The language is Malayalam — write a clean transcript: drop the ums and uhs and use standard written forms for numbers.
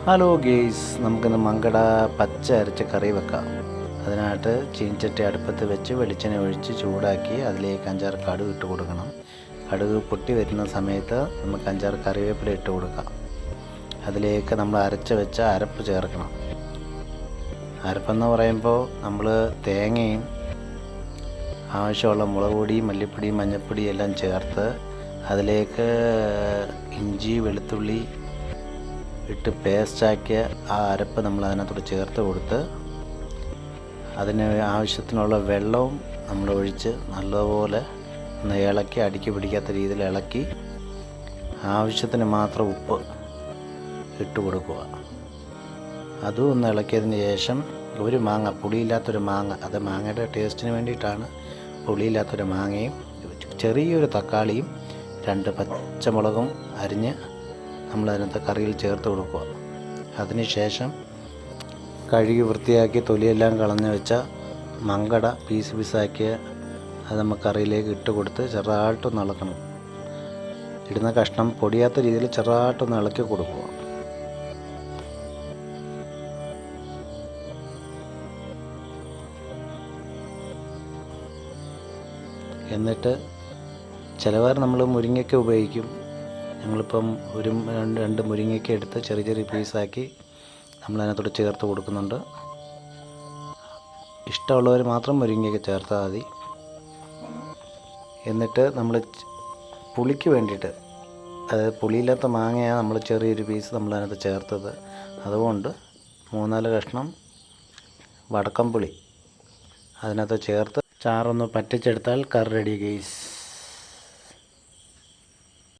ഹലോ ഗെയ്സ്, നമുക്കിന്ന് മങ്കട പച്ച അരച്ച കറി വെക്കാം. അതിനായിട്ട് ചീനച്ചട്ടി അടുപ്പത്ത് വെച്ച് വെളിച്ചെണ്ണ ഒഴിച്ച് ചൂടാക്കി അതിലേക്ക് 5-6 കടുക് ഇട്ട് കൊടുക്കണം. കടുക് പൊട്ടി വരുന്ന സമയത്ത് നമുക്ക് 5-6 കറിവേപ്പില ഇട്ട് കൊടുക്കാം. അതിലേക്ക് നമ്മൾ അരച്ച് വെച്ച അരപ്പ് ചേർക്കണം. അരപ്പെന്ന് പറയുമ്പോൾ നമ്മൾ തേങ്ങയും ആവശ്യമുള്ള മുളക് പൊടി, മല്ലിപ്പൊടി, മഞ്ഞൾപ്പൊടി എല്ലാം ചേർത്ത് അതിലേക്ക് ഇഞ്ചി, വെളുത്തുള്ളി ഇട്ട് പേസ്റ്റാക്കിയ ആ അരപ്പ് നമ്മൾ അതിനകത്തോട് ചേർത്ത് കൊടുത്ത് അതിന് ആവശ്യത്തിനുള്ള വെള്ളവും നമ്മൾ ഒഴിച്ച് നല്ലപോലെ ഒന്ന് ഇളക്കി, അടുക്കി പിടിക്കാത്ത രീതിയിൽ ഇളക്കി ആവശ്യത്തിന് മാത്രം ഉപ്പ് ഇട്ട് കൊടുക്കുക. അതും ഒന്ന് ഇളക്കിയതിന് ശേഷം ഒരു മാങ്ങ, പുളിയില്ലാത്തൊരു മാങ്ങ, അത് മാങ്ങയുടെ ടേസ്റ്റിന് വേണ്ടിയിട്ടാണ്, പുളിയില്ലാത്തൊരു മാങ്ങയും ചെറിയൊരു തക്കാളിയും 2 പച്ചമുളകും അരിഞ്ഞ് നമ്മളതിനകത്ത് കറിയിൽ ചേർത്ത് കൊടുക്കുക. അതിനുശേഷം കഴുകി വൃത്തിയാക്കി തൊലിയെല്ലാം കളഞ്ഞ് വെച്ച മങ്കട പീസ് പീസാക്കിയ അത് നമുക്ക് കറിയിലേക്ക് ഇട്ട് കൊടുത്ത് ചെറുതായിട്ടൊന്ന് ഇളക്കണം. ഇടുന്ന കഷ്ണം പൊടിയാത്ത രീതിയിൽ ചെറുതായിട്ടൊന്ന് ഇളക്കി കൊടുക്കുക. എന്നിട്ട് ചിലവർ നമ്മൾ മുരിങ്ങയ്ക്ക ഉപയോഗിക്കും. ഞങ്ങളിപ്പം ഒരു 2 മുരിങ്ങയ്ക്ക എടുത്ത് ചെറിയ ചെറിയ പീസാക്കി നമ്മളതിനകത്തോട് ചേർത്ത് കൊടുക്കുന്നുണ്ട്. ഇഷ്ടമുള്ളവർ മാത്രം മുരിങ്ങയ്ക്ക ചേർത്താൽ മതി. എന്നിട്ട് നമ്മൾ പുളിക്ക് വേണ്ടിയിട്ട്, അതായത് പുളിയില്ലാത്ത മാങ്ങയാണ് നമ്മൾ ചെറിയൊരു പീസ് നമ്മളതിനകത്ത് ചേർത്തത്. അതുകൊണ്ട് 3-4 കഷ്ണം വടക്കം പുളി അതിനകത്ത് ചേർത്ത് ചാറൊന്ന് പറ്റിച്ചെടുത്താൽ കറി റെഡി ഗെയ്സ്.